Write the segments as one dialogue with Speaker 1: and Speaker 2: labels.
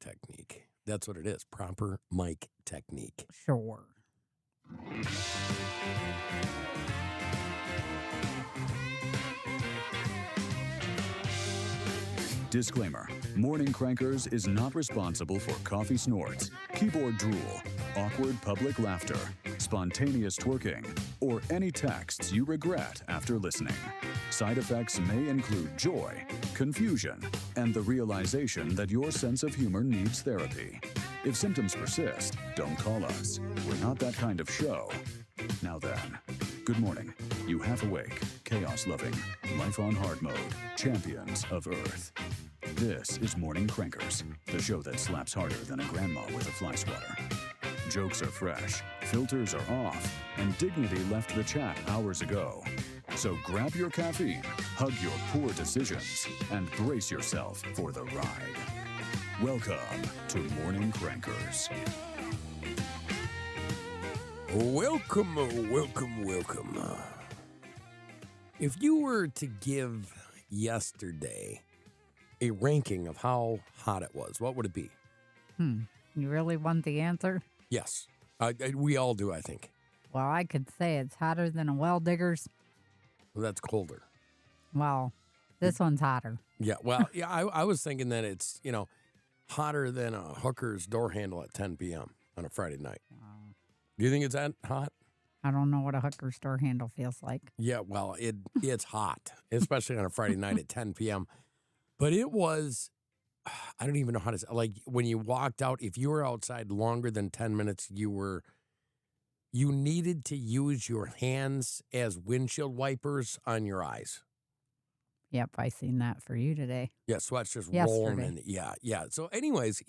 Speaker 1: technique. That's what it is. Proper mic technique.
Speaker 2: Sure.
Speaker 3: Disclaimer. Morning Crankers is not responsible for coffee snorts, keyboard drool, awkward public laughter, spontaneous twerking, or any texts you regret after listening. Side effects may include joy, confusion, and the realization that your sense of humor needs therapy. If symptoms persist, don't call us. We're not that kind of show. Now then, good morning, you half-awake, chaos-loving, life-on-hard mode, champions of Earth. This is Morning Crankers, the show that slaps harder than a grandma with a fly swatter. Jokes are fresh, filters are off, and dignity left the chat hours ago. So grab your caffeine, hug your poor decisions, and brace yourself for the ride. Welcome to Morning Crankers.
Speaker 1: Welcome. If you were to give yesterday a ranking of how hot it was, what would it be?
Speaker 2: You really want the answer?
Speaker 1: Yes. We all do, I think.
Speaker 2: Well, I could say it's hotter than a well digger's.
Speaker 1: Well, that's colder.
Speaker 2: Well, this one's hotter.
Speaker 1: Yeah, well, yeah, I was thinking that it's, hotter than a hooker's door handle at 10 p.m. on a Friday night. Do you think it's that hot?
Speaker 2: I don't know what a hooker's door handle feels like.
Speaker 1: Yeah, well, it's hot, especially on a Friday night at 10 p.m. But it was, I don't even know how to say, like when you walked out, if you were outside longer than 10 minutes, you needed to use your hands as windshield wipers on your eyes.
Speaker 2: Yep, I seen that for you today.
Speaker 1: Yeah, sweat's just
Speaker 2: Yesterday.
Speaker 1: rolling in. Yeah. So anyways,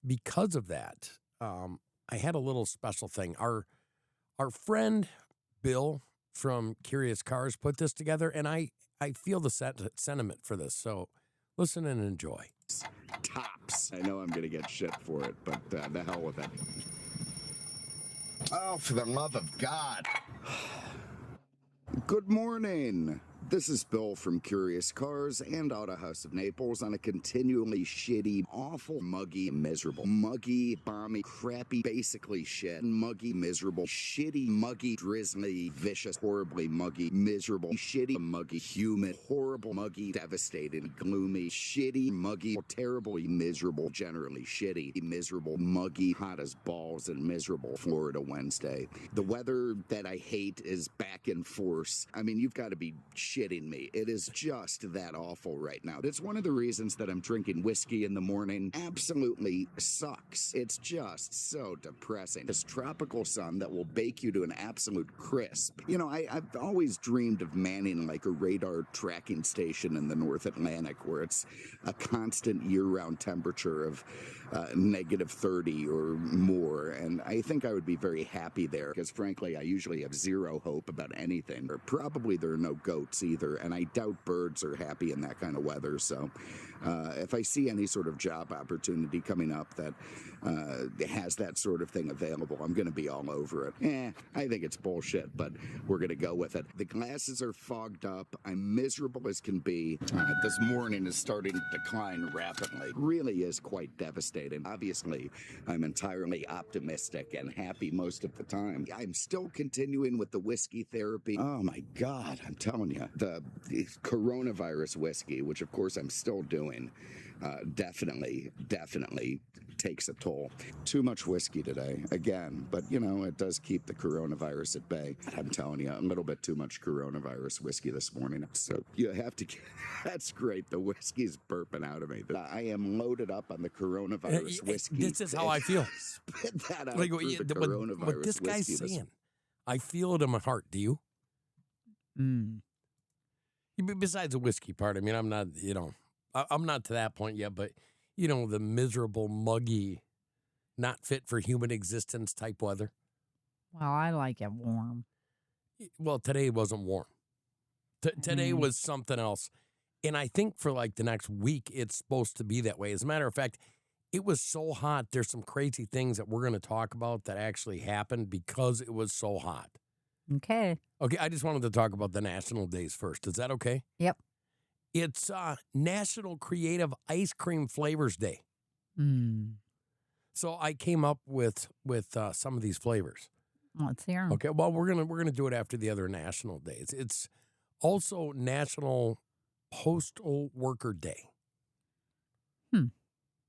Speaker 1: because of that, I had a little special thing. Our friend Bill from Curious Cars put this together, and I feel the sentiment for this. So listen and enjoy.
Speaker 4: Tops. I know I'm going to get shit for it, but the hell with it. Oh, for the love of God. Good morning. This is Bill from Curious Cars and Auto House of Naples on a continually shitty, awful, muggy, miserable, muggy, balmy, crappy, basically shit, muggy, miserable, shitty, muggy, drizzly, vicious, horribly muggy, miserable, shitty, muggy, humid, horrible, muggy, devastating, gloomy, shitty, muggy, terribly miserable, generally shitty, miserable, muggy, hot as balls, and miserable Florida Wednesday. The weather that I hate is back in force. I mean, you've got to be shitting me. It is just that awful right now. It's one of the reasons that I'm drinking whiskey in the morning. Absolutely sucks. It's just so depressing. This tropical sun that will bake you to an absolute crisp. I've always dreamed of manning like a radar tracking station in the North Atlantic where it's a constant year-round temperature of negative 30 or more, and I think I would be very happy there because frankly I usually have zero hope about anything, or probably there are no goats either, and I doubt birds are happy in that kind of weather. So if I see any sort of job opportunity coming up that has that sort of thing available, I'm going to be all over it. I think it's bullshit, but we're going to go with it. The glasses are fogged up. I'm miserable as can be. This morning is starting to decline rapidly. It really is quite devastating. Obviously, I'm entirely optimistic and happy most of the time. I'm still continuing with the whiskey therapy. Oh my God, I'm telling you. The coronavirus whiskey, which of course I'm still doing, definitely takes a toll. Too much whiskey today, again, but it does keep the coronavirus at bay. I'm telling you, a little bit too much coronavirus whiskey this morning. So you have to, that's great. The whiskey's burping out of me. I am loaded up on the coronavirus whiskey.
Speaker 1: This is how I feel.
Speaker 4: Spit that out
Speaker 1: Like
Speaker 4: through the coronavirus
Speaker 1: what this guy's
Speaker 4: whiskey.
Speaker 1: saying, I feel it in my heart. Do you? Besides the whiskey part, I mean, I'm not, I'm not to that point yet, but, the miserable, muggy, not fit for human existence type weather.
Speaker 2: Well, I like it warm.
Speaker 1: Well, today wasn't warm. Today was something else. And I think for like the next week, it's supposed to be that way. As a matter of fact, it was so hot. There's some crazy things that we're going to talk about that actually happened because it was so hot.
Speaker 2: Okay.
Speaker 1: Okay, I just wanted to talk about the national days first. Is that okay?
Speaker 2: Yep.
Speaker 1: It's National Creative Ice Cream Flavors Day.
Speaker 2: Mm.
Speaker 1: So I came up with some of these flavors.
Speaker 2: Let's hear 'em.
Speaker 1: Okay, well we're gonna do it after the other national days. It's also National Postal Worker Day.
Speaker 2: Hmm.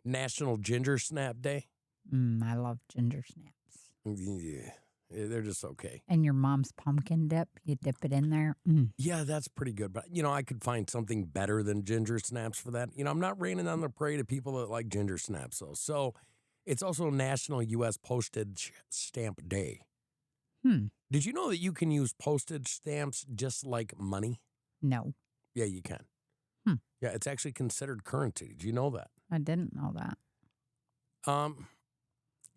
Speaker 1: National Ginger Snap Day.
Speaker 2: I love ginger snaps.
Speaker 1: Yeah, they're just okay.
Speaker 2: And your mom's pumpkin dip, you dip it in there. Mm.
Speaker 1: Yeah, that's pretty good. But, I could find something better than ginger snaps for that. I'm not raining on the parade of people that like ginger snaps, though. So it's also National U.S. Postage Stamp Day. Did you know that you can use postage stamps just like money?
Speaker 2: No,
Speaker 1: Yeah, you can. Yeah, it's actually considered currency. Did you know that?
Speaker 2: I didn't know that.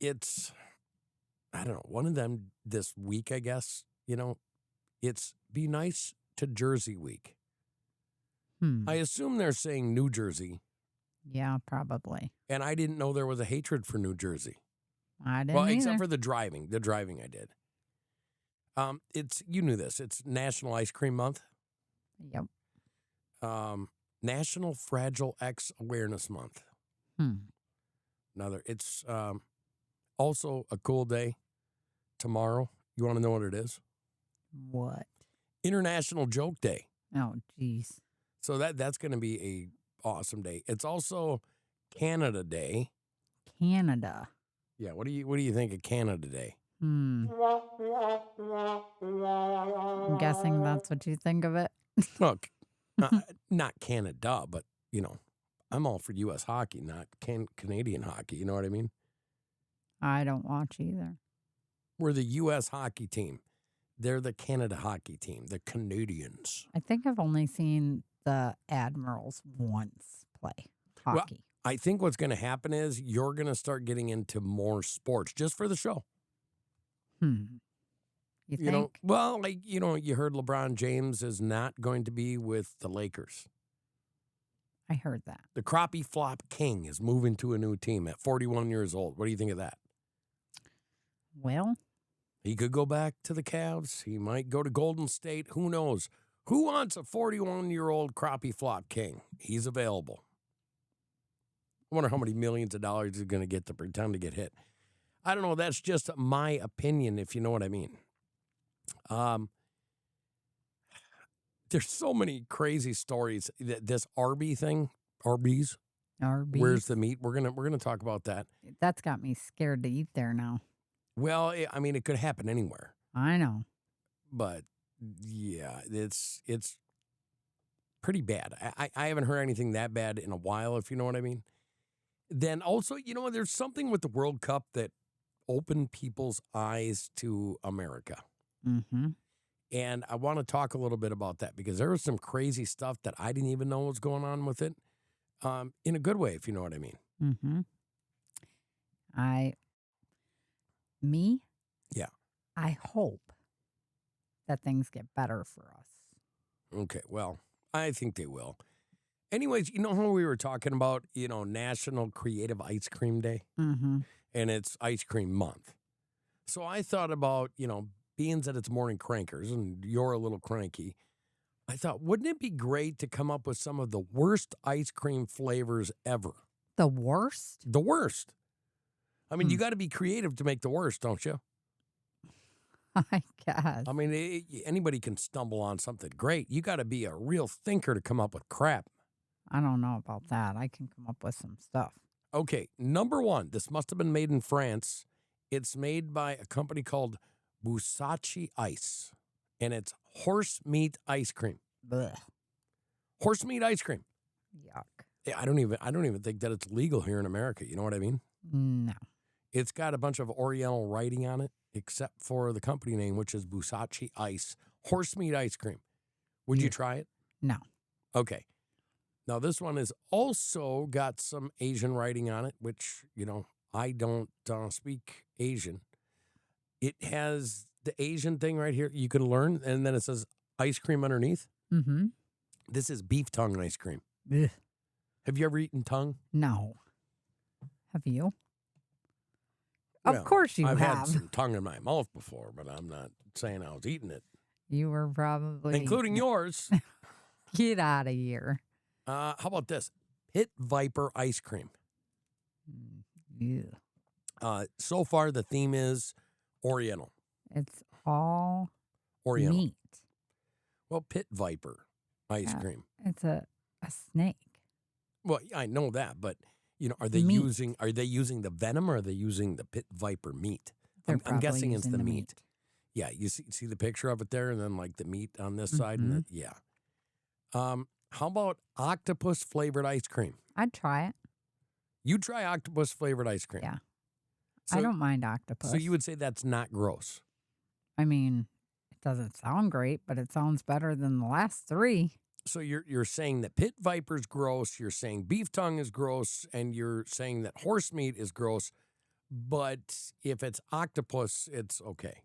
Speaker 1: It's, I don't know, one of them this week, I guess. It's Be Nice to Jersey Week. I assume they're saying New Jersey,
Speaker 2: Yeah, probably.
Speaker 1: and I didn't know there was a hatred for New Jersey.
Speaker 2: I didn't
Speaker 1: Well,
Speaker 2: either.
Speaker 1: except for the driving. The driving I did. You knew this. It's National Ice Cream Month.
Speaker 2: Yep.
Speaker 1: National Fragile X Awareness Month. It's also a cool day tomorrow. You want to know what it is?
Speaker 2: What?
Speaker 1: International Joke Day.
Speaker 2: Oh, geez.
Speaker 1: So that's going to be a awesome day. It's also Canada Day.
Speaker 2: Canada.
Speaker 1: Yeah, what do you think of Canada Day?
Speaker 2: I'm guessing that's what you think of it.
Speaker 1: Look, not Canada, but I'm all for U.S. hockey, not Canadian hockey. You know what I mean?
Speaker 2: I don't watch either.
Speaker 1: We're the U.S. hockey team. They're the Canada hockey team. The Canadians.
Speaker 2: I think I've only seen the Admirals once play hockey.
Speaker 1: I think what's going to happen is you're going to start getting into more sports just for the show.
Speaker 2: You think?
Speaker 1: You heard LeBron James is not going to be with the Lakers.
Speaker 2: I heard that.
Speaker 1: The crappie flop king is moving to a new team at 41 years old. What do you think of that?
Speaker 2: Well,
Speaker 1: he could go back to the Cavs. He might go to Golden State. Who knows? Who wants a 41-year-old crappie flop king? He's available. I wonder how many millions of dollars he's going to get to pretend to get hit. I don't know. That's just my opinion, if you know what I mean. There's so many crazy stories. This Arby's thing, Arby's. Where's the meat? We're gonna talk about that.
Speaker 2: That's got me scared to eat there now.
Speaker 1: Well, it could happen anywhere.
Speaker 2: I know.
Speaker 1: But yeah, it's pretty bad. I haven't heard anything that bad in a while, if you know what I mean. Then also, there's something with the World Cup that opened people's eyes to America. And I want to talk a little bit about that because there was some crazy stuff that I didn't even know was going on with it, in a good way, if you know what I mean. Yeah.
Speaker 2: I hope that things get better for us.
Speaker 1: Okay, well, I think they will. Anyways, you know how we were talking about, National Creative Ice Cream Day? And it's Ice Cream Month. So I thought about, being that it's morning crankers and you're a little cranky, I thought, wouldn't it be great to come up with some of the worst ice cream flavors ever?
Speaker 2: The worst?
Speaker 1: The worst. I mean, you got to be creative to make the worst, don't you?
Speaker 2: I guess.
Speaker 1: I mean, anybody can stumble on something great. You got to be a real thinker to come up with crap.
Speaker 2: I don't know about that. I can come up with some stuff.
Speaker 1: Okay, number one, this must have been made in France. It's made by a company called Busachi Ice, and it's horse meat ice cream.
Speaker 2: Blech.
Speaker 1: Horse meat ice cream.
Speaker 2: Yuck.
Speaker 1: I don't even think that it's legal here in America. You know what I mean?
Speaker 2: No.
Speaker 1: It's got a bunch of Oriental writing on it, except for the company name, which is Busachi Ice. Horse meat ice cream. Would you try it?
Speaker 2: No.
Speaker 1: Okay. Now, this one has also got some Asian writing on it, which, I don't speak Asian. It has the Asian thing right here. You can learn, and then it says ice cream underneath. This is beef tongue ice cream.
Speaker 2: Ugh.
Speaker 1: Have you ever eaten tongue?
Speaker 2: No. Have you?
Speaker 1: Well,
Speaker 2: of course you
Speaker 1: I've
Speaker 2: have.
Speaker 1: had some tongue in my mouth before, but I'm not saying I was eating it.
Speaker 2: You were probably...
Speaker 1: Including yours.
Speaker 2: Get out of here.
Speaker 1: How about this? Pit Viper ice cream.
Speaker 2: Ew.
Speaker 1: So far, the theme is Oriental.
Speaker 2: It's all
Speaker 1: Oriental.
Speaker 2: meat.
Speaker 1: Well, pit viper ice
Speaker 2: Yeah.
Speaker 1: cream.
Speaker 2: It's a snake.
Speaker 1: Well, I know that, but are they
Speaker 2: Meat.
Speaker 1: using the venom or are they using the pit viper meat?
Speaker 2: They're
Speaker 1: I'm
Speaker 2: probably
Speaker 1: guessing it's
Speaker 2: using
Speaker 1: the meat. Yeah, you see the picture of it there, and then like the meat on this side, and yeah. How about octopus flavored ice cream?
Speaker 2: I'd try it.
Speaker 1: You try octopus flavored ice cream.
Speaker 2: Yeah.
Speaker 1: So,
Speaker 2: I don't mind octopus.
Speaker 1: So you would say that's not gross?
Speaker 2: I mean, it doesn't sound great, but it sounds better than the last three.
Speaker 1: So you're saying that pit viper's gross, you're saying beef tongue is gross, and you're saying that horse meat is gross, but if it's octopus, it's okay.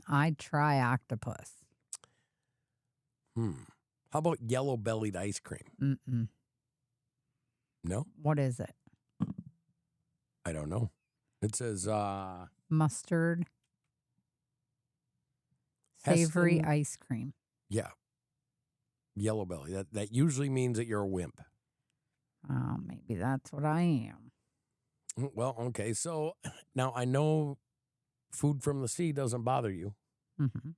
Speaker 2: I'd try octopus.
Speaker 1: How about yellow-bellied ice cream?
Speaker 2: Mm-mm.
Speaker 1: No?
Speaker 2: What is it?
Speaker 1: I don't know. It says
Speaker 2: Mustard. Savory
Speaker 1: Heston-
Speaker 2: ice cream.
Speaker 1: yeah. Yellow belly. That usually means that you're a wimp.
Speaker 2: Oh, maybe that's what I am.
Speaker 1: Well, okay. So now I know food from the sea doesn't bother you.
Speaker 2: Mm-hmm.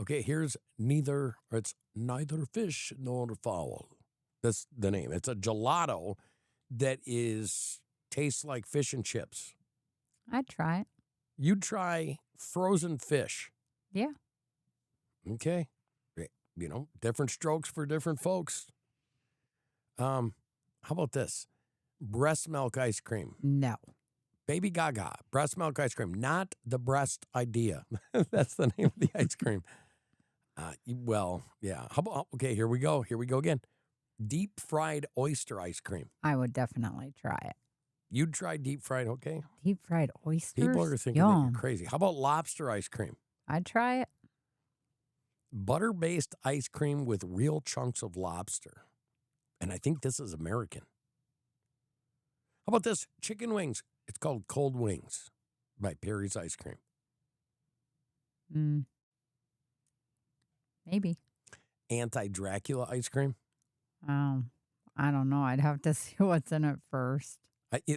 Speaker 1: Okay, it's neither fish nor fowl. That's the name. It's a gelato that tastes like fish and chips.
Speaker 2: I'd try it.
Speaker 1: You'd try frozen fish.
Speaker 2: Yeah.
Speaker 1: Okay. Different strokes for different folks. How about this? Breast milk ice cream.
Speaker 2: No.
Speaker 1: Baby Gaga, breast milk ice cream, not the breast idea. That's the name of the ice cream. Well, yeah. How about, okay, here we go. Here we go again. Deep fried oyster ice cream.
Speaker 2: I would definitely try it.
Speaker 1: You'd try deep fried, okay?
Speaker 2: Deep fried oysters?
Speaker 1: People are thinking that
Speaker 2: Yum.
Speaker 1: you're crazy. How about lobster ice cream?
Speaker 2: I'd try it.
Speaker 1: Butter-based ice cream with real chunks of lobster. And I think this is American. How about this? Chicken wings. It's called Cold Wings by Perry's Ice Cream.
Speaker 2: Maybe.
Speaker 1: Anti-Dracula ice cream.
Speaker 2: I don't know. I'd have to see what's in it first.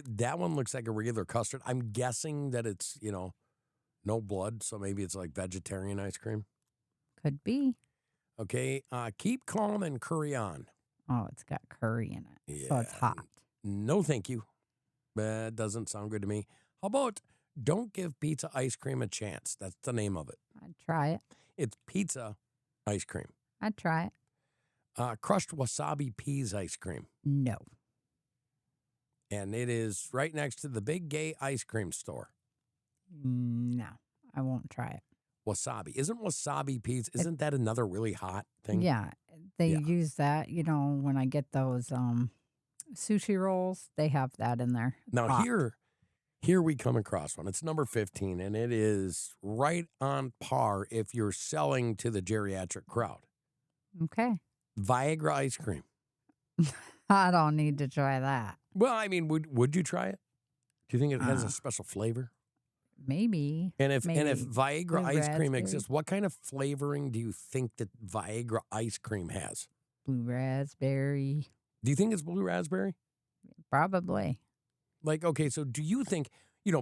Speaker 1: That one looks like a regular custard. I'm guessing that it's, no blood, so maybe it's like vegetarian ice cream.
Speaker 2: Could be.
Speaker 1: Okay, keep calm and curry on.
Speaker 2: Oh, it's got curry in it, so it's
Speaker 1: Yeah,
Speaker 2: hot.
Speaker 1: No, thank you. That doesn't sound good to me. How about don't give pizza ice cream a chance? That's the name of it.
Speaker 2: I'd try it.
Speaker 1: It's pizza ice cream.
Speaker 2: I'd try it.
Speaker 1: Crushed wasabi peas ice cream.
Speaker 2: No.
Speaker 1: And it is right next to the big gay ice cream store.
Speaker 2: No, I won't try it.
Speaker 1: Wasabi. Isn't wasabi peas, isn't that another really hot thing?
Speaker 2: Yeah, they
Speaker 1: Yeah.
Speaker 2: use that, when I get those sushi rolls, they have that in there. It's
Speaker 1: Now
Speaker 2: hot.
Speaker 1: here we come across one. It's number 15, and it is right on par if you're selling to the geriatric crowd.
Speaker 2: Okay.
Speaker 1: Viagra ice cream.
Speaker 2: I don't need to try that.
Speaker 1: Well, I mean, would you try it? Do you think it has a special flavor?
Speaker 2: Maybe.
Speaker 1: And if
Speaker 2: maybe.
Speaker 1: Viagra
Speaker 2: Blue
Speaker 1: ice cream
Speaker 2: raspberry.
Speaker 1: exists, what kind of flavoring do you think that Viagra ice cream has?
Speaker 2: Blue raspberry.
Speaker 1: Do you think it's blue raspberry?
Speaker 2: Probably.
Speaker 1: Like, okay, so do you think,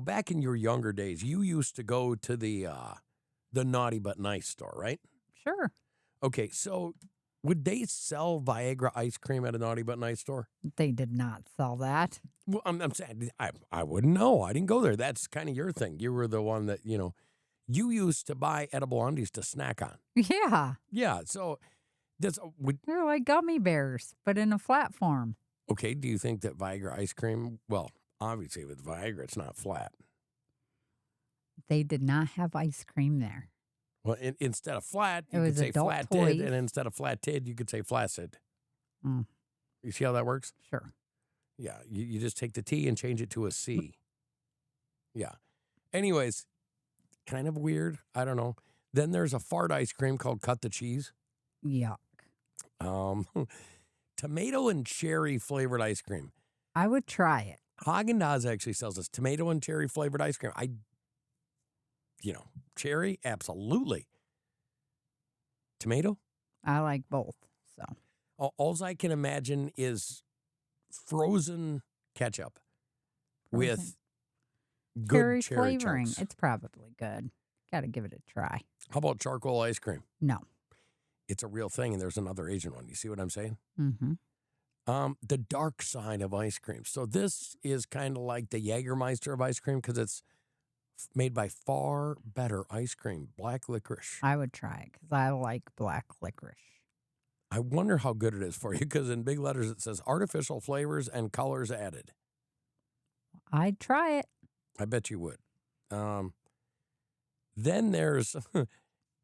Speaker 1: back in your younger days, you used to go to the Naughty But Nice store, right?
Speaker 2: Sure.
Speaker 1: Okay, so would they sell Viagra ice cream at a Naughty But Nice store?
Speaker 2: They did not sell that.
Speaker 1: Well, I'm saying I wouldn't know. I didn't go there. That's kind of your thing. You were the one that, you used to buy edible undies to snack on.
Speaker 2: Yeah.
Speaker 1: Yeah, so
Speaker 2: They're like gummy bears, but in a flat form.
Speaker 1: okay, do you think that Viagra ice cream, well, obviously with Viagra, it's not flat.
Speaker 2: They did not have ice cream there.
Speaker 1: Well, instead of flat,
Speaker 2: It
Speaker 1: you could
Speaker 2: was
Speaker 1: say
Speaker 2: adult
Speaker 1: flat
Speaker 2: toys.
Speaker 1: tid, and instead of flat tid, you could say flaccid.
Speaker 2: Mm.
Speaker 1: You see how that works?
Speaker 2: Sure.
Speaker 1: Yeah, you just take the T and change it to a C. Yeah. Anyways, kind of weird. I don't know. Then there's a fart ice cream called Cut the Cheese.
Speaker 2: Yuck.
Speaker 1: Tomato and cherry flavored ice cream.
Speaker 2: I would try it.
Speaker 1: Haagen-Dazs actually sells this tomato and cherry flavored ice cream. Cherry, absolutely. Tomato?
Speaker 2: I like both. So
Speaker 1: All I can imagine is frozen ketchup with Good
Speaker 2: cherry
Speaker 1: cherry
Speaker 2: flavoring.
Speaker 1: chunks.
Speaker 2: It's probably good. Got to give it a try.
Speaker 1: How about charcoal ice cream?
Speaker 2: No.
Speaker 1: It's a real thing, and there's another Asian one. You see what I'm saying?
Speaker 2: Mm-hmm.
Speaker 1: The dark side of ice cream. So this is kind of like the Jägermeister of ice cream because it's made by far better ice cream, black licorice.
Speaker 2: I would try it because I like black licorice.
Speaker 1: I wonder how good it is for you because in big letters it says artificial flavors and colors added.
Speaker 2: I'd try it.
Speaker 1: I bet you would. Then there's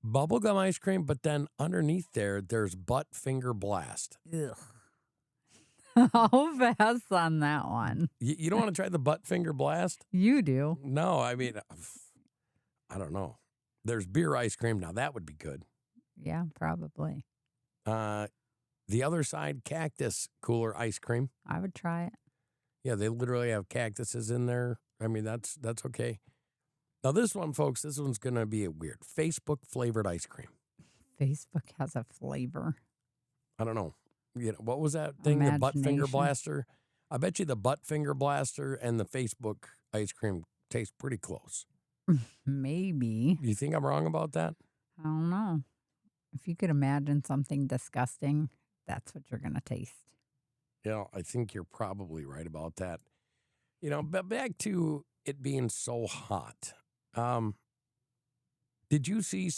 Speaker 1: bubblegum ice cream, but then underneath there's butt finger blast.
Speaker 2: Ugh. I'll pass on that one.
Speaker 1: You don't want to try the butt finger blast?
Speaker 2: You do.
Speaker 1: No, I mean, I don't know. There's beer ice cream. Now, that would be good.
Speaker 2: Yeah, probably.
Speaker 1: The other side, cactus cooler ice cream.
Speaker 2: I would try it.
Speaker 1: Yeah, they literally have cactuses in there. I mean, that's okay. Now, this one, folks, this one's going to be weird. Facebook flavored ice cream.
Speaker 2: Facebook has a flavor.
Speaker 1: I don't know. What was that thing? The butt finger
Speaker 2: Imagination.
Speaker 1: blaster? I bet you the butt finger blaster and the Facebook ice cream taste pretty close.
Speaker 2: Maybe.
Speaker 1: You think I'm wrong about that?
Speaker 2: I don't know. If you could imagine something disgusting, that's what you're going to taste.
Speaker 1: Yeah, I think you're probably right about that. But back to it being so hot. Did you see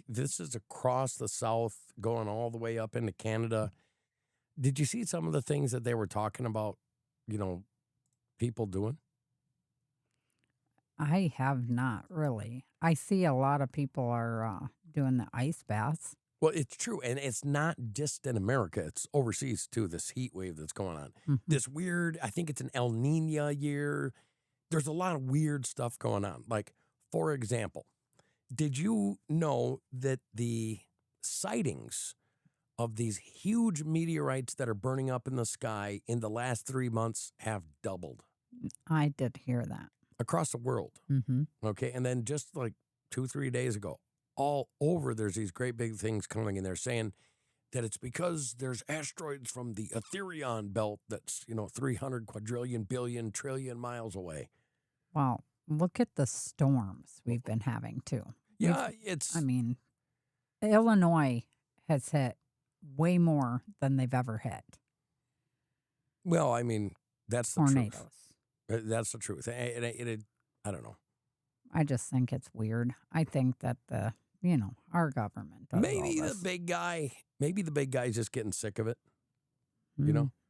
Speaker 1: this is across the South going all the way up into Canada? Did you see some of the things that they were talking about, people doing?
Speaker 2: I have not really. I see a lot of people are doing the ice baths.
Speaker 1: Well, it's true. And it's not just in America. It's overseas, too, this heat wave that's going on.
Speaker 2: Mhm.
Speaker 1: This weird, I think it's an El Nino year. There's a lot of weird stuff going on. Like, for example, did you know that the sightings of these huge meteorites that are burning up in the sky in the last 3 months have doubled
Speaker 2: I did hear that.
Speaker 1: across the world?
Speaker 2: Mm-hmm.
Speaker 1: Okay. And then just like 2-3 days ago, all over, there's these great big things coming in there saying that it's because there's asteroids from the Etherion belt that's, 300 quadrillion, billion, trillion miles away.
Speaker 2: Well, look at the storms we've been having too.
Speaker 1: Yeah,
Speaker 2: Illinois has hit way more than they've ever hit.
Speaker 1: Well, I mean, that's the
Speaker 2: Tornadoes.
Speaker 1: truth. That's the truth. I don't know.
Speaker 2: I just think it's weird. I think that our government does
Speaker 1: Maybe
Speaker 2: all
Speaker 1: the
Speaker 2: this.
Speaker 1: big guy's just getting sick of it.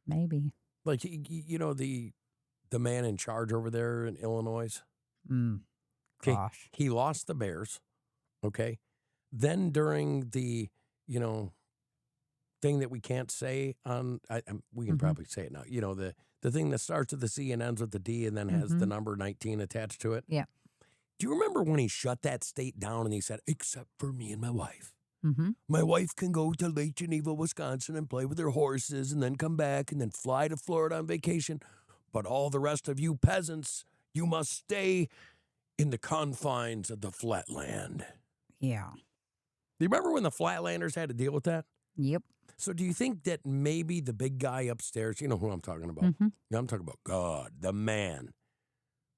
Speaker 2: Maybe.
Speaker 1: Like, the man in charge over there in Illinois. Okay,
Speaker 2: Gosh.
Speaker 1: he lost the Bears. Okay. Then during the, thing that we can't say on, we can probably say it now. The thing that starts with the C and ends with the D and then has the number 19 attached to it.
Speaker 2: Yeah.
Speaker 1: Do you remember when he shut that state down and he said, except for me and my wife?
Speaker 2: Mm-hmm.
Speaker 1: My wife can go to Lake Geneva, Wisconsin and play with her horses and then come back and then fly to Florida on vacation. But all the rest of you peasants, you must stay in the confines of the flatland.
Speaker 2: Yeah.
Speaker 1: Do you remember when the Flatlanders had to deal with that?
Speaker 2: Yep.
Speaker 1: So do you think that maybe the big guy upstairs, you know who I'm talking about?
Speaker 2: Mm-hmm.
Speaker 1: Yeah, I'm talking about God, the man,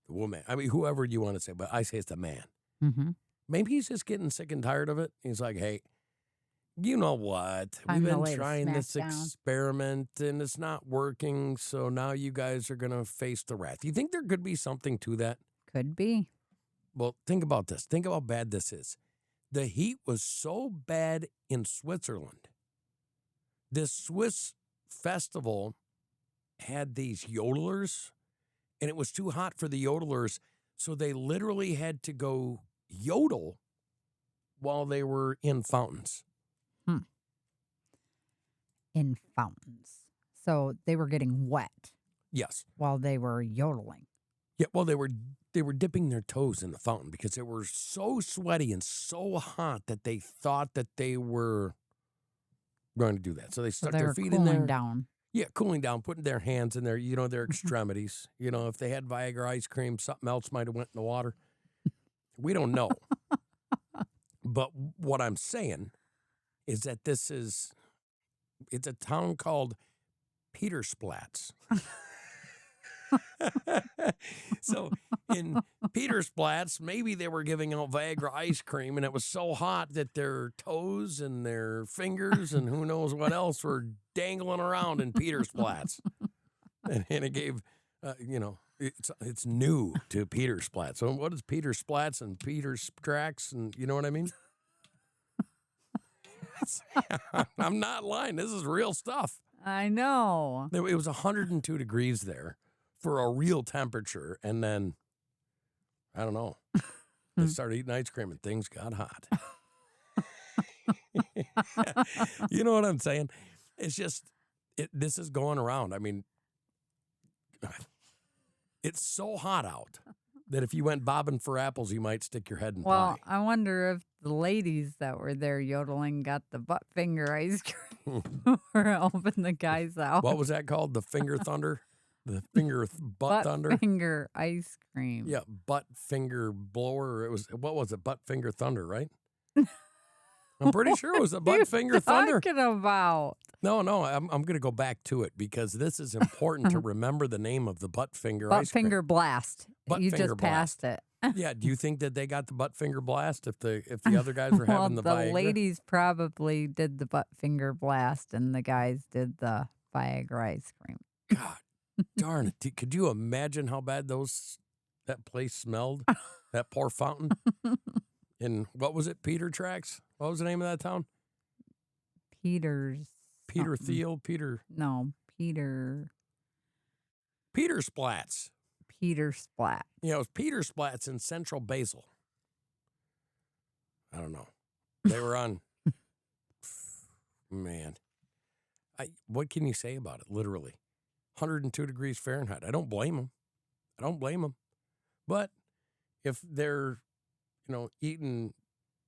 Speaker 1: the woman. I mean, whoever you want to say, but I say it's the man.
Speaker 2: Mm-hmm.
Speaker 1: Maybe he's just getting sick and tired of it. He's like, hey, you know what?
Speaker 2: Time
Speaker 1: We've
Speaker 2: to
Speaker 1: been
Speaker 2: lay the
Speaker 1: trying
Speaker 2: smack
Speaker 1: this
Speaker 2: down.
Speaker 1: experiment and it's not working. So now you guys are going to face the wrath. You think there could be something to that?
Speaker 2: Could be.
Speaker 1: Well, think about this. Think about how bad this is. The heat was so bad in Switzerland. This Swiss festival had these yodelers, and it was too hot for the yodelers, so they literally had to go yodel while they were in fountains.
Speaker 2: In fountains. So they were getting wet
Speaker 1: Yes.
Speaker 2: while they were yodeling.
Speaker 1: Yeah, well, they were dipping their toes in the fountain because they were so sweaty and so hot that they thought that they were going to do that. So they
Speaker 2: So
Speaker 1: stuck
Speaker 2: they
Speaker 1: their
Speaker 2: were
Speaker 1: feet
Speaker 2: cooling
Speaker 1: in there.
Speaker 2: down.
Speaker 1: Yeah, cooling down, putting their hands in their, their extremities. If they had Viagra ice cream, something else might have went in the water. We don't know. But what I'm saying is that it's a town called Petersplatz. So in Peter's Platts, maybe they were giving out Viagra ice cream, and it was so hot that their toes and their fingers and who knows what else were dangling around in Peter's Platts. And it gave, it's new to Peter's Platts. So what is Peter's Platts and Peter's Strax, and you know what I mean? I'm not lying. This is real stuff.
Speaker 2: I know.
Speaker 1: It was 102 degrees there for a real temperature. And then, I don't know, they started eating ice cream and things got hot. You know what I'm saying? It's just, this is going around. I mean, it's so hot out that if you went bobbing for apples, you might stick your head in
Speaker 2: Well,
Speaker 1: pie.
Speaker 2: I wonder if the ladies that were there yodeling got the butt finger ice cream or helping the guys out.
Speaker 1: What was that called? The finger thunder? The finger butt thunder?
Speaker 2: Finger ice cream.
Speaker 1: Yeah, butt finger blower. What was it? Butt finger thunder, right? I'm pretty sure it was a butt finger thunder.
Speaker 2: Talking about?
Speaker 1: No, I'm going to go back to it because this is important to remember the name of the butt finger
Speaker 2: Butt
Speaker 1: ice cream.
Speaker 2: finger blast.
Speaker 1: Butt
Speaker 2: You
Speaker 1: finger
Speaker 2: just passed
Speaker 1: blast.
Speaker 2: it.
Speaker 1: Yeah, do you think that they got the butt finger blast if the other guys were
Speaker 2: Well,
Speaker 1: having the Viagra?
Speaker 2: ladies probably did the butt finger blast and the guys did the Viagra ice cream.
Speaker 1: God darn it. Could you imagine how bad that place smelled? That poor fountain? In, what was it, Peter Tracks? What was the name of that town?
Speaker 2: Peter
Speaker 1: Thiel? Peter Splats.
Speaker 2: Peter Splat.
Speaker 1: You know, it was Peter Splats in Central Basel. I don't know. They were on, man. What can you say about it, literally? 102 degrees Fahrenheit. I don't blame them. But if they're, eating,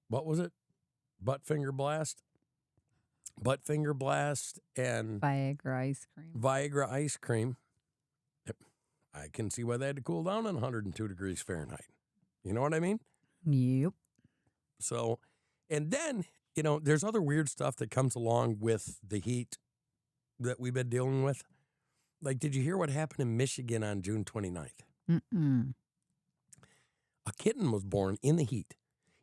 Speaker 1: what was it? Butt finger blast and Viagra ice cream. I can see why they had to cool down on 102 degrees Fahrenheit. You know what I mean?
Speaker 2: Yep.
Speaker 1: So, and then, there's other weird stuff that comes along with the heat that we've been dealing with. Like, did you hear what happened in Michigan on June 29th?
Speaker 2: Mm-mm.
Speaker 1: A kitten was born in the heat,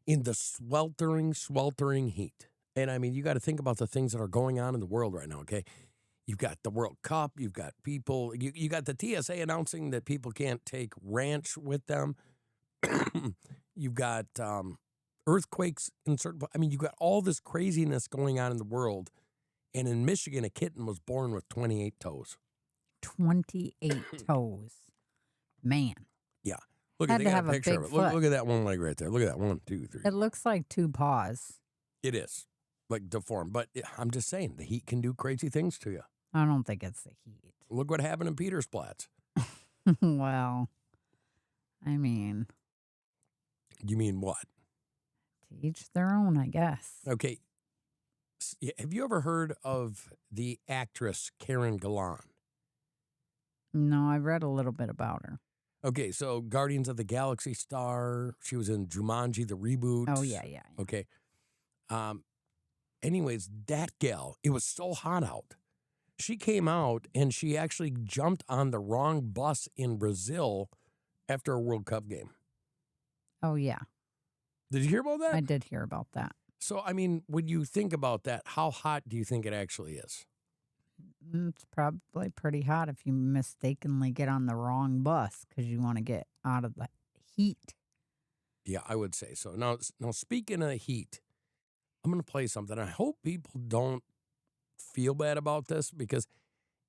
Speaker 1: in the sweltering heat. And I mean, you got to think about the things that are going on in the world right now, okay? You've got the World Cup. You've got people. You got the TSA announcing that people can't take ranch with them. You've got earthquakes in certain. I mean, you've got all this craziness going on in the world. And in Michigan, a kitten was born with 28 toes.
Speaker 2: 28 toes. Man.
Speaker 1: Yeah. Look,
Speaker 2: Had
Speaker 1: they
Speaker 2: to
Speaker 1: got
Speaker 2: have
Speaker 1: a
Speaker 2: a
Speaker 1: picture
Speaker 2: big
Speaker 1: of it.
Speaker 2: foot.
Speaker 1: Look at that one leg right there. Look at that. 1, 2, 3.
Speaker 2: It looks like 2 paws.
Speaker 1: It is. Like deformed. But I'm just saying, the heat can do crazy things to you.
Speaker 2: I don't think it's the heat.
Speaker 1: Look what happened in Peter's Platts.
Speaker 2: Well, I mean.
Speaker 1: You mean what?
Speaker 2: To each their own, I guess.
Speaker 1: Okay. Have you ever heard of the actress Karen Gillan?
Speaker 2: No, I read a little bit about her.
Speaker 1: Okay, so Guardians of the Galaxy star. She was in Jumanji, the reboot.
Speaker 2: Oh, yeah.
Speaker 1: Okay. Anyways, that gal, it was so hot out. She came out and she actually jumped on the wrong bus in Brazil after a World Cup game.
Speaker 2: Oh, yeah.
Speaker 1: Did you hear about that?
Speaker 2: I did hear about that.
Speaker 1: So, I mean, when you think about that, how hot do you think it actually is?
Speaker 2: It's probably pretty hot if you mistakenly get on the wrong bus because you want to get out of the heat.
Speaker 1: Yeah, I would say so. Now speaking of heat, I'm going to play something. I hope people don't feel bad about this because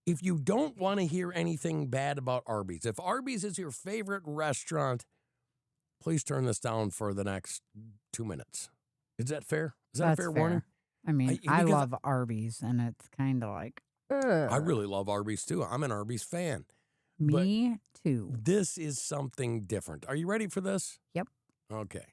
Speaker 1: if you don't want to hear anything bad about Arby's, if Arby's is your favorite restaurant, please turn this down for the next 2 minutes. Is that fair? Is that a fair warning?
Speaker 2: I mean, I
Speaker 1: because
Speaker 2: love Arby's, and it's kind of like, ugh.
Speaker 1: I really love Arby's too. I'm an Arby's fan.
Speaker 2: Me too.
Speaker 1: This is something different. Are you ready for this?
Speaker 2: Yep.
Speaker 1: Okay.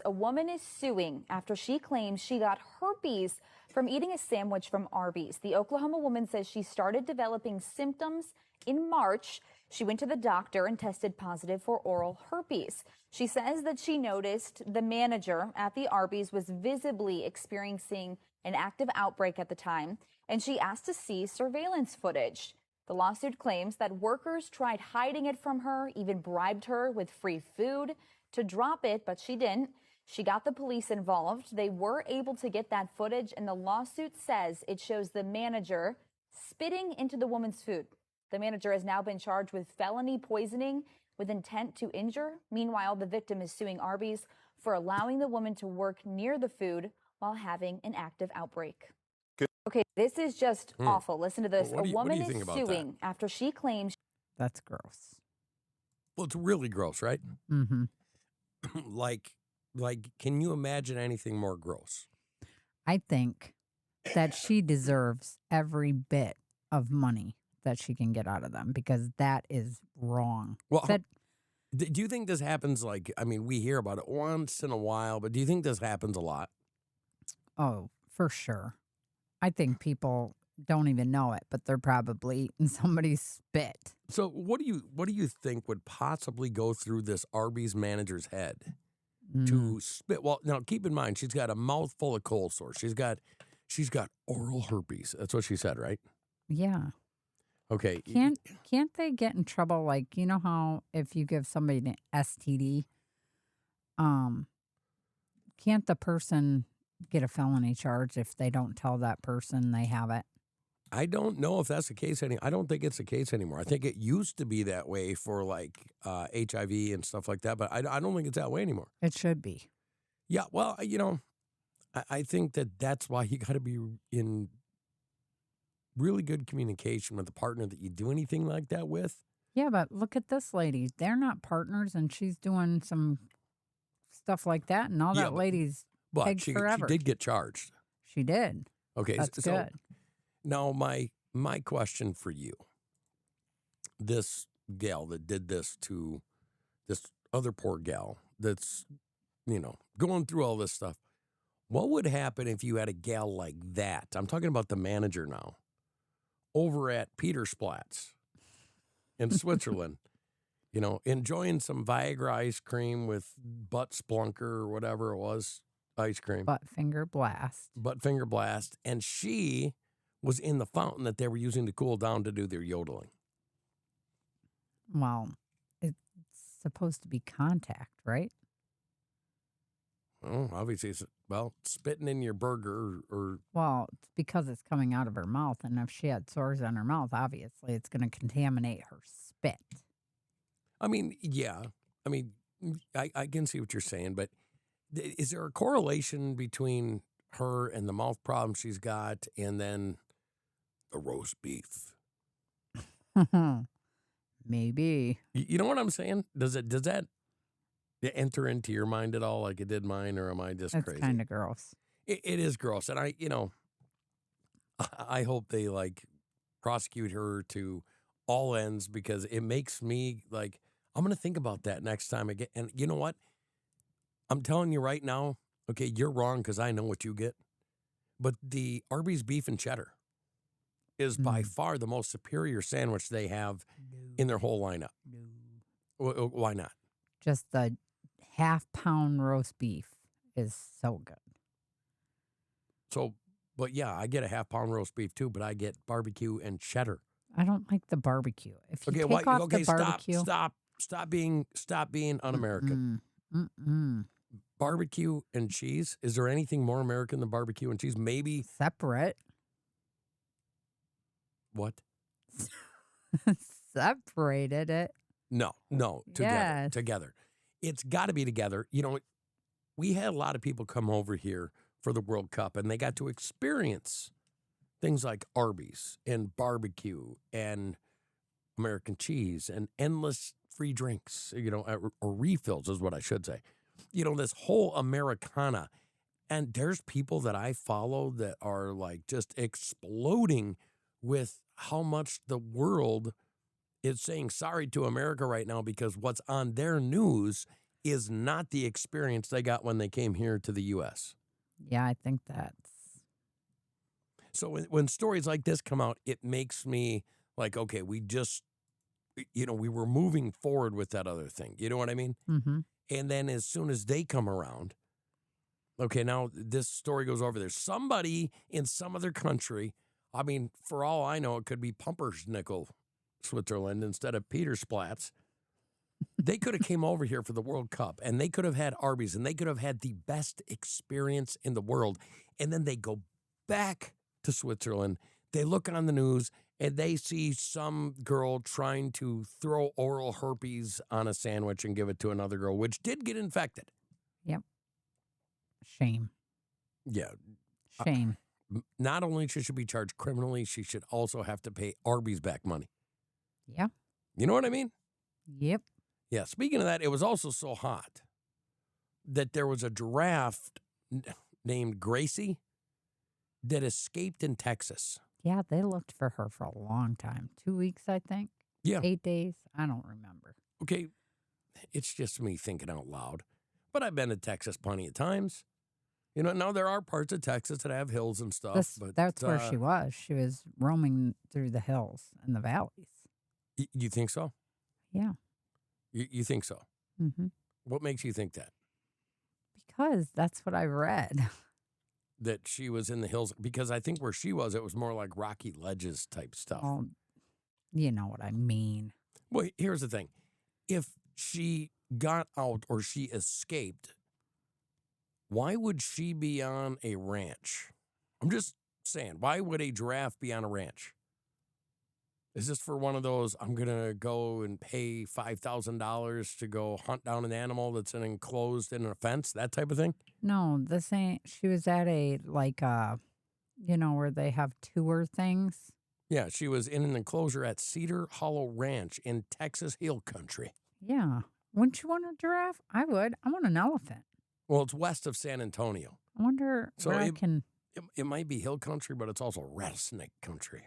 Speaker 5: A woman is suing after she claims she got herpes from eating a sandwich from Arby's. The Oklahoma woman says she started developing symptoms in March. She went to the doctor and tested positive for oral herpes. She says that she noticed the manager at the Arby's was visibly experiencing an active outbreak at the time, and she asked to see surveillance footage. The lawsuit claims that workers tried hiding it from her, even bribed her with free food to drop it, but she didn't. She got the police involved. They were able to get that footage, and the lawsuit says it shows the manager spitting into the woman's food. The manager has now been charged with felony poisoning with intent to injure. Meanwhile, the victim is suing Arby's for allowing the woman to work near the food while having an active outbreak. Okay, this is just awful. Listen to this.
Speaker 1: Well,
Speaker 5: A woman
Speaker 1: what do you
Speaker 5: is
Speaker 1: think about
Speaker 5: suing after she claims
Speaker 2: That's gross.
Speaker 1: Well, it's really gross, right?
Speaker 2: Mm-hmm.
Speaker 1: like, can you imagine anything more gross?
Speaker 2: I think that she deserves every bit of money that she can get out of them because that is wrong.
Speaker 1: Well,
Speaker 2: That
Speaker 1: do you think this happens? We hear about it once in a while, but do you think this happens a lot?
Speaker 2: Oh, for sure. I think people don't even know it, but they're probably eating somebody's spit.
Speaker 1: So, what do you think would possibly go through this Arby's manager's head to spit? Well, now keep in mind she's got a mouthful of cold sore. She's got oral herpes. That's what she said, right?
Speaker 2: Yeah.
Speaker 1: Okay.
Speaker 2: Can't they get in trouble? Like, you know how if you give somebody an STD, can't the person get a felony charge if they don't tell that person they have it?
Speaker 1: I don't know if that's the case I don't think it's the case anymore. I think it used to be that way for HIV and stuff like that, but I don't think it's that way anymore.
Speaker 2: It should be.
Speaker 1: Yeah, well, I think that's why you got to be in really good communication with the partner that you do anything like that with.
Speaker 2: Yeah, but look at this lady. They're not partners, and she's doing some stuff like that, and all
Speaker 1: Yeah,
Speaker 2: that lady's
Speaker 1: But
Speaker 2: pegged
Speaker 1: she
Speaker 2: forever.
Speaker 1: did get charged.
Speaker 2: She did.
Speaker 1: Okay,
Speaker 2: That's
Speaker 1: so
Speaker 2: good.
Speaker 1: now my question for you: this gal that did this to this other poor gal that's going through all this stuff. What would happen if you had a gal like that? I'm talking about the manager now, over at Petersplatz in Switzerland, enjoying some Viagra ice cream with butt splunker or whatever it was, ice cream.
Speaker 2: Butt finger blast.
Speaker 1: Butt finger blast. And she was in the fountain that they were using to cool down to do their yodeling.
Speaker 2: Well, it's supposed to be contact, right?
Speaker 1: Oh, obviously, spitting in your burger or
Speaker 2: Well, it's because it's coming out of her mouth, and if she had sores on her mouth, obviously it's going to contaminate her spit.
Speaker 1: Yeah. I can see what you're saying, but is there a correlation between her and the mouth problem she's got and then the roast beef?
Speaker 2: Maybe.
Speaker 1: You know what I'm saying? Does that enter into your mind at all like it did mine, or am I just
Speaker 2: That's
Speaker 1: crazy?
Speaker 2: kind of gross.
Speaker 1: It is gross. And I hope they prosecute her to all ends because it makes me I'm going to think about that next time I get. And you know what? I'm telling you right now, okay, you're wrong because I know what you get. But the Arby's beef and cheddar is by far the most superior sandwich they have in their whole lineup. Why not?
Speaker 2: Just the half-pound roast beef is so good.
Speaker 1: So, but yeah, I get a half-pound roast beef too, but I get barbecue and cheddar.
Speaker 2: I don't like the barbecue. If you
Speaker 1: Okay,
Speaker 2: take off the barbecue,
Speaker 1: stop being un-American. Barbecue and cheese. Is there anything more American than barbecue and cheese? Maybe
Speaker 2: separate.
Speaker 1: What?
Speaker 2: Separated it.
Speaker 1: No, together. It's got to be together. We had a lot of people come over here for the World Cup, and they got to experience things like Arby's and barbecue and American cheese and endless free drinks, or refills is what I should say. This whole Americana. And there's people that I follow that are just exploding with how much the world is saying sorry to America right now because what's on their news is not the experience they got when they came here to the U.S.
Speaker 2: Yeah, I think that's...
Speaker 1: So when stories like this come out, it makes me okay, we just, we were moving forward with that other thing. You know what I mean?
Speaker 2: Mm-hmm.
Speaker 1: And then as soon as they come around, okay, now this story goes over there. Somebody in some other country I mean, for all I know, it could be Pumpernickel, Switzerland, instead of Petersplatz. They could have came over here for the World Cup, and they could have had Arby's, and they could have had the best experience in the world. And then they go back to Switzerland. They look on the news, and they see some girl trying to throw oral herpes on a sandwich and give it to another girl, which did get infected.
Speaker 2: Yep. Shame.
Speaker 1: Yeah.
Speaker 2: Shame.
Speaker 1: Not only should she be charged criminally, she should also have to pay Arby's back money.
Speaker 2: Yeah.
Speaker 1: You know what I mean?
Speaker 2: Yep.
Speaker 1: Yeah. Speaking of that, it was also so hot that there was a giraffe named Gracie that escaped in Texas.
Speaker 2: Yeah, they looked for her for a long time. 2 weeks, I think.
Speaker 1: Yeah.
Speaker 2: 8 days. I don't remember.
Speaker 1: Okay. It's just me thinking out loud. But I've been to Texas plenty of times. You know, now there are parts of Texas that have hills and stuff.
Speaker 2: That's where she was. She was roaming through the hills and the valleys.
Speaker 1: You think so?
Speaker 2: Yeah.
Speaker 1: You think so?
Speaker 2: Mm-hmm.
Speaker 1: What makes you think that?
Speaker 2: Because that's what I read.
Speaker 1: That she was in the hills? Because I think where she was, it was more like rocky ledges type stuff.
Speaker 2: Oh, you know what I mean.
Speaker 1: Well, here's the thing. If she got out or she escaped, why would she be on a ranch? I'm just saying, why would a giraffe be on a ranch? Is this for one of those, I'm going to go and pay $5,000 to go hunt down an animal that's enclosed in a fence, that type of thing?
Speaker 2: No, this ain't. She was at a, where they have tour things.
Speaker 1: Yeah, she was in an enclosure at Cedar Hollow Ranch in Texas Hill Country.
Speaker 2: Yeah. Wouldn't you want a giraffe? I would. I want an elephant.
Speaker 1: Well, it's west of San Antonio.
Speaker 2: I wonder where I can.
Speaker 1: It might be hill country, but it's also rattlesnake country.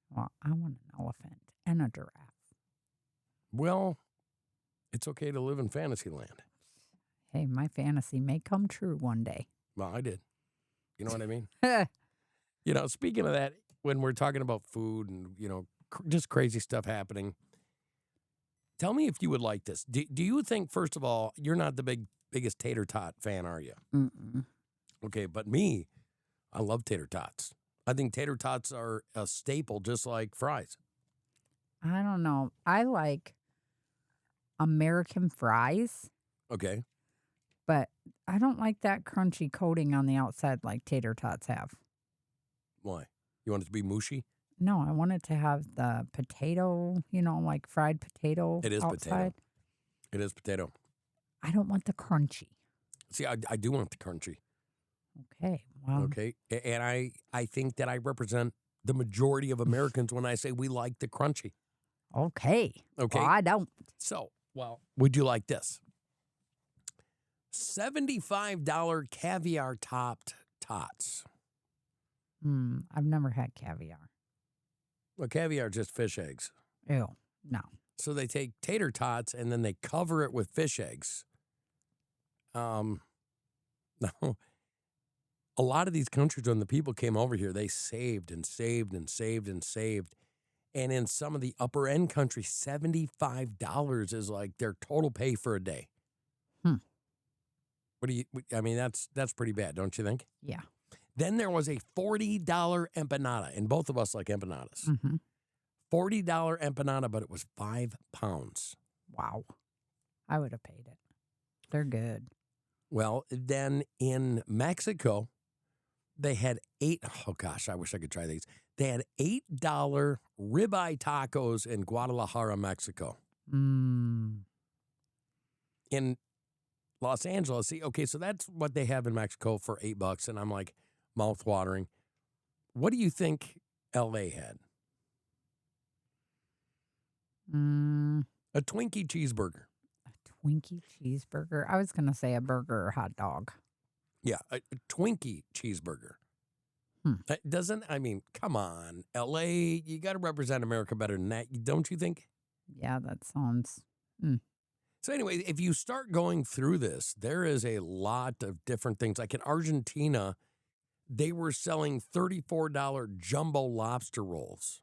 Speaker 2: Well, I want an elephant and a giraffe.
Speaker 1: Well, it's okay to live in Fantasyland.
Speaker 2: Hey, my fantasy may come true one day.
Speaker 1: Well, I did. You know what I mean? You know, speaking of that, when we're talking about food and, you know, just crazy stuff happening, tell me if you would like this. Do you think, first of all, you're not the biggest tater tot fan, are you?
Speaker 2: Mm-mm.
Speaker 1: Okay, but me, I love tater tots. I think tater tots are a staple, just like fries.
Speaker 2: I don't know. I like American fries,
Speaker 1: Okay.
Speaker 2: but I don't like that crunchy coating on the outside like tater tots have.
Speaker 1: Why? You want it to be mushy?
Speaker 2: No, I want it to have the potato, like fried potato.
Speaker 1: It is
Speaker 2: outside.
Speaker 1: potato. It is potato.
Speaker 2: I don't want the crunchy.
Speaker 1: See, I do want the crunchy.
Speaker 2: Okay. Well,
Speaker 1: Okay. And I think that I represent the majority of Americans when I say we like the crunchy.
Speaker 2: Okay.
Speaker 1: Okay.
Speaker 2: Well, I don't.
Speaker 1: So, well, would you like this? $75 caviar topped tots.
Speaker 2: I've never had caviar.
Speaker 1: Well, caviar is just fish eggs.
Speaker 2: Ew. No.
Speaker 1: So they take tater tots and then they cover it with fish eggs. No. A lot of these countries, when the people came over here, they saved and saved and saved and saved. And in some of the upper end countries, $75 is like their total pay for a day. I mean, that's pretty bad, don't you think?
Speaker 2: Yeah.
Speaker 1: Then there was a $40 empanada, and both of us like empanadas.
Speaker 2: Mm-hmm.
Speaker 1: $40 empanada, but it was 5 pounds.
Speaker 2: Wow. I would have paid it. They're good.
Speaker 1: Well, then in Mexico, they had oh gosh, I wish I could try these. They had $8 ribeye tacos in Guadalajara, Mexico. In Los Angeles, see, okay, so that's what they have in Mexico for $8, and I'm like, mouth-watering. What do you think L.A. had? A Twinkie cheeseburger.
Speaker 2: A Twinkie cheeseburger? I was going to say a burger or hot dog.
Speaker 1: Yeah, a Twinkie cheeseburger. That doesn't, I mean, come on. L.A., you got to represent America better than that, don't you think?
Speaker 2: Yeah, that sounds...
Speaker 1: So anyway, if you start going through this, there is a lot of different things. Like in Argentina, they were selling $34 jumbo lobster rolls.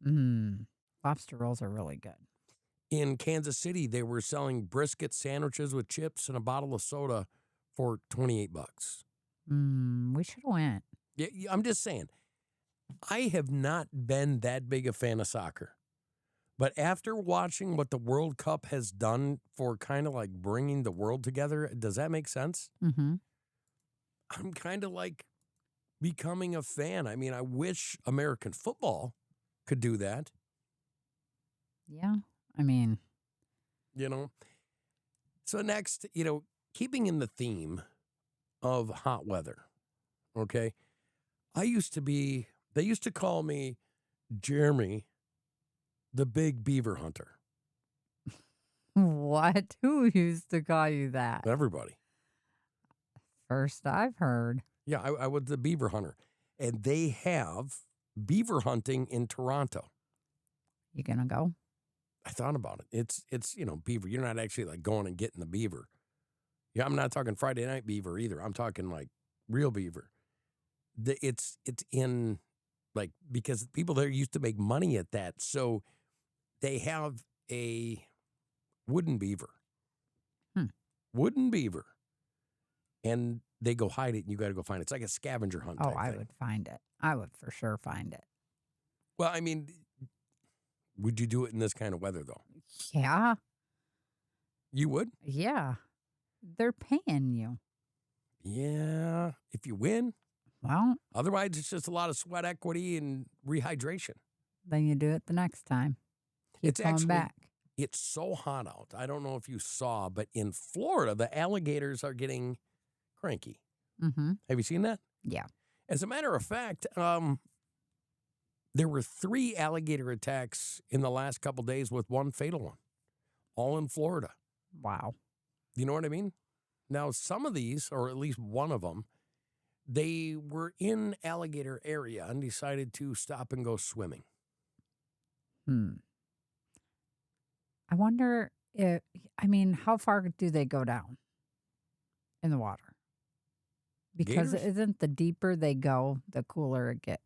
Speaker 2: Lobster rolls are really good.
Speaker 1: In Kansas City, they were selling brisket sandwiches with chips and a bottle of soda for $28.
Speaker 2: We should have went.
Speaker 1: Yeah, I'm just saying. I have not been that big a fan of soccer. But after watching what the World Cup has done for kind of like bringing the world together, does that make sense?
Speaker 2: Mm-hmm.
Speaker 1: I'm kind of like becoming a fan. I mean, I wish American football could do that,
Speaker 2: Yeah. I mean,
Speaker 1: you know? So next, keeping in the theme of hot weather, okay? They used to call me Jeremy, the big beaver hunter.
Speaker 2: what? Who used to call you that?
Speaker 1: Everybody.
Speaker 2: First I've heard.
Speaker 1: Yeah, I was the beaver hunter. And they have beaver hunting in Toronto.
Speaker 2: You gonna go?
Speaker 1: I thought about it. It's beaver. You're not actually like going and getting the beaver. Yeah, I'm not talking Friday night beaver either. I'm talking like real beaver. It's in like, because people there used to make money at that. So they have a wooden beaver. Wooden beaver. And they go hide it and you got to go find it. It's like a scavenger hunt.
Speaker 2: Oh,
Speaker 1: type
Speaker 2: I
Speaker 1: thing.
Speaker 2: would find it. I would for sure find it.
Speaker 1: Well, I mean, would you do it in this kind of weather though?
Speaker 2: Yeah.
Speaker 1: You would?
Speaker 2: Yeah. They're paying you.
Speaker 1: Yeah. If you win.
Speaker 2: Well,
Speaker 1: Otherwise, it's just a lot of sweat equity and rehydration.
Speaker 2: then you do it the next time. Keep
Speaker 1: It's
Speaker 2: going
Speaker 1: actually-
Speaker 2: back.
Speaker 1: It's so hot out. I don't know if you saw, but in Florida, the alligators are getting cranky.
Speaker 2: Mm-hmm.
Speaker 1: Have you seen that?
Speaker 2: Yeah.
Speaker 1: As a matter of fact, there were 3 alligator attacks in the last couple days with one fatal one, all in Florida.
Speaker 2: Wow.
Speaker 1: You know what I mean? Now, some of these, or at least one of them, they were in alligator area and decided to stop and go swimming.
Speaker 2: I wonder how far do they go down in the water? Because
Speaker 1: Gators?
Speaker 2: isn't the deeper they go, the cooler it gets?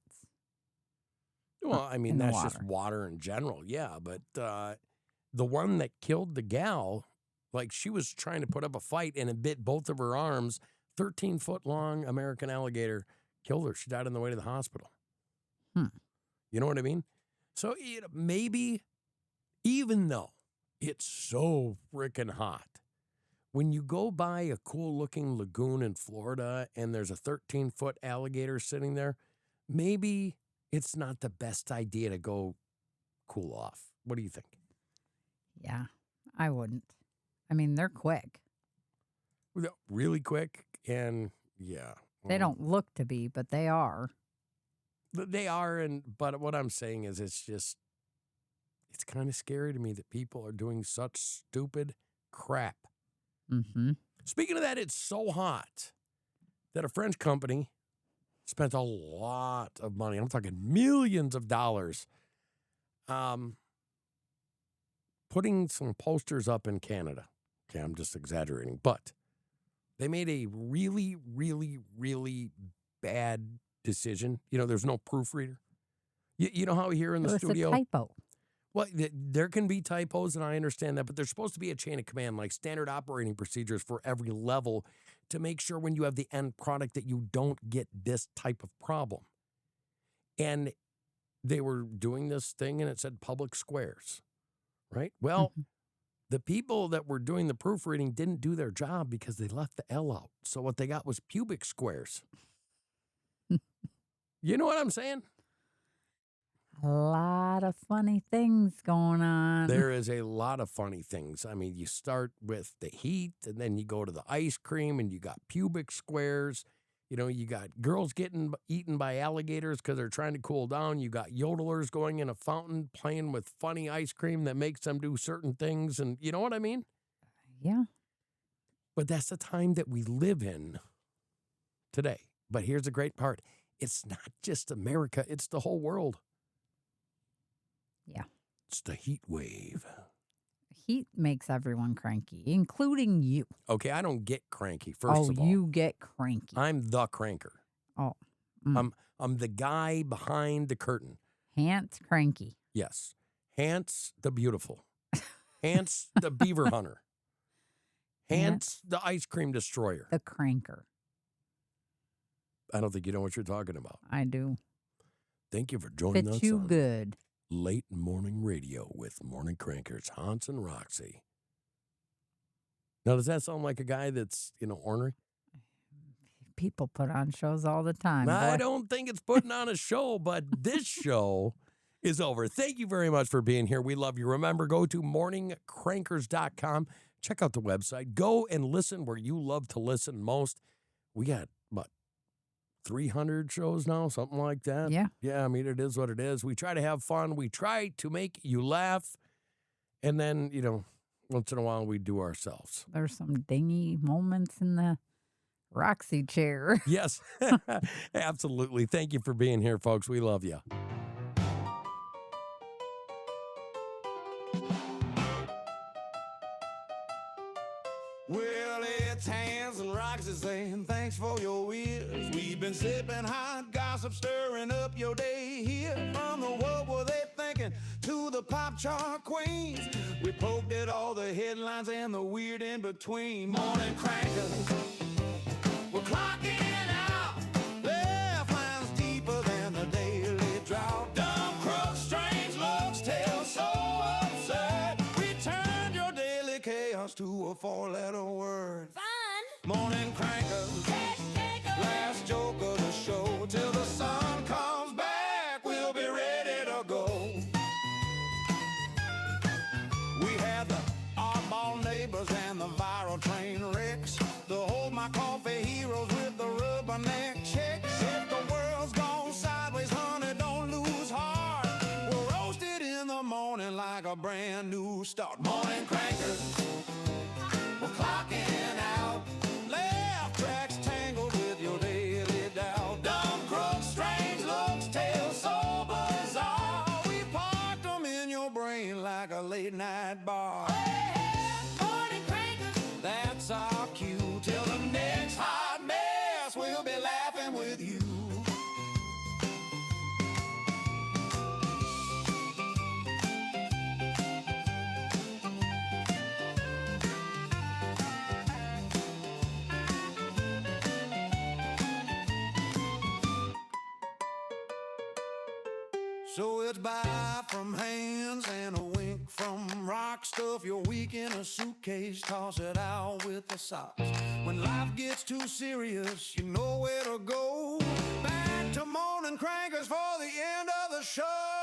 Speaker 1: Well, I mean,
Speaker 2: in the
Speaker 1: that's just
Speaker 2: water.
Speaker 1: water in general, yeah. But the one that killed the gal, like she was trying to put up a fight and it bit both of her arms. 13-foot long American alligator killed her. She died on the way to the hospital. You know what I mean? So maybe, even though it's so freaking hot, when you go by a cool-looking lagoon in Florida and there's a 13-foot alligator sitting there, maybe it's not the best idea to go cool off. What do you think?
Speaker 2: Yeah, I wouldn't. I mean, they're quick.
Speaker 1: Really quick, and yeah.
Speaker 2: They don't look to be, but they are.
Speaker 1: They are, but what I'm saying is it's kind of scary to me that people are doing such stupid crap.
Speaker 2: Mm-hmm.
Speaker 1: Speaking of that, it's so hot that a French company spent a lot of money. I'm talking millions of dollars, putting some posters up in Canada. Okay, I'm just exaggerating, but they made a really, really, really bad decision. There's no proofreader. You know how here in the studio,
Speaker 2: a typo.
Speaker 1: well, there can be typos, and I understand that, but there's supposed to be a chain of command, like standard operating procedures for every level to make sure when you have the end product that you don't get this type of problem. And they were doing this thing, and it said public squares, right? Well, the people that were doing the proofreading didn't do their job because they left the L out. So what they got was pubic squares. You know what I'm saying?
Speaker 2: A lot of funny things going on.
Speaker 1: There is a lot of funny things. I mean, you start with the heat, and then you go to the ice cream, and you got pubic squares. You got girls getting eaten by alligators because they're trying to cool down. You got yodelers going in a fountain playing with funny ice cream that makes them do certain things. And you know what I mean?
Speaker 2: Yeah.
Speaker 1: But that's the time that we live in today. But here's the great part. It's not just America. It's the whole world.
Speaker 2: Yeah.
Speaker 1: It's the heat wave.
Speaker 2: Heat makes everyone cranky, including you.
Speaker 1: Okay, I don't get cranky, first of all.
Speaker 2: You get cranky.
Speaker 1: I'm the cranker.
Speaker 2: Oh.
Speaker 1: I'm the guy behind the curtain.
Speaker 2: Hance cranky.
Speaker 1: Yes. Hance the beautiful. Hance the beaver hunter. Hance the ice cream destroyer.
Speaker 2: The cranker.
Speaker 1: I don't think you know what you're talking about.
Speaker 2: I do.
Speaker 1: Thank you for joining us
Speaker 2: Fit you
Speaker 1: on
Speaker 2: good.
Speaker 1: Late Morning Radio with Morning Crankers, Hans and Roxy. Now, does that sound like a guy that's, ornery?
Speaker 2: People put on shows all the time.
Speaker 1: I
Speaker 2: boy.
Speaker 1: don't think it's putting on a show, but this show is over. Thank you very much for being here. We love you. Remember, go to morningcrankers.com. Check out the website. Go and listen where you love to listen most. We got, 300 shows now, something like that?
Speaker 2: Yeah.
Speaker 1: Yeah, I mean, it is what it is. We try to have fun. We try to make you laugh. And then, once in a while, we do ourselves.
Speaker 2: There's some dingy moments in the Roxy chair.
Speaker 1: Yes, absolutely. Thank you for being here, folks. We love you.
Speaker 6: Well, it's Hans and Roxy saying thanks for your ears. We've been sipping hot gossip, stirring up your day here. From the what were they thinking to the pop chart queens. We poked at all the headlines and the weird in between. Morning crackers, we're clocking out. Left lines deeper than the daily drought. Dumb crooks, strange looks, tales so absurd. We turned your daily chaos to a four-letter word.
Speaker 7: Fun.
Speaker 6: Morning crankers, last joke of the show. Till the sun comes back, we'll be ready to go. We had the oddball neighbors and the viral train wrecks. The hold my coffee heroes with the rubberneck checks. If the world's gone sideways, honey, don't lose heart. We're roasted in the morning like a brand new start. Morning crankers, we're clocking out. Left tracks tangled with your daily doubt. Dumb crooks, strange looks, tales so bizarre. We parked them in your brain like a late night bar.
Speaker 7: Morning crankers.
Speaker 6: That's our cue. Till the next hot mess, we'll be laughing with you. So it's bye from hands and a wink from rock. Stuff your week in a suitcase, toss it out with the socks. When life gets too serious, you know where to go. Back to morning crankers for the end of the show.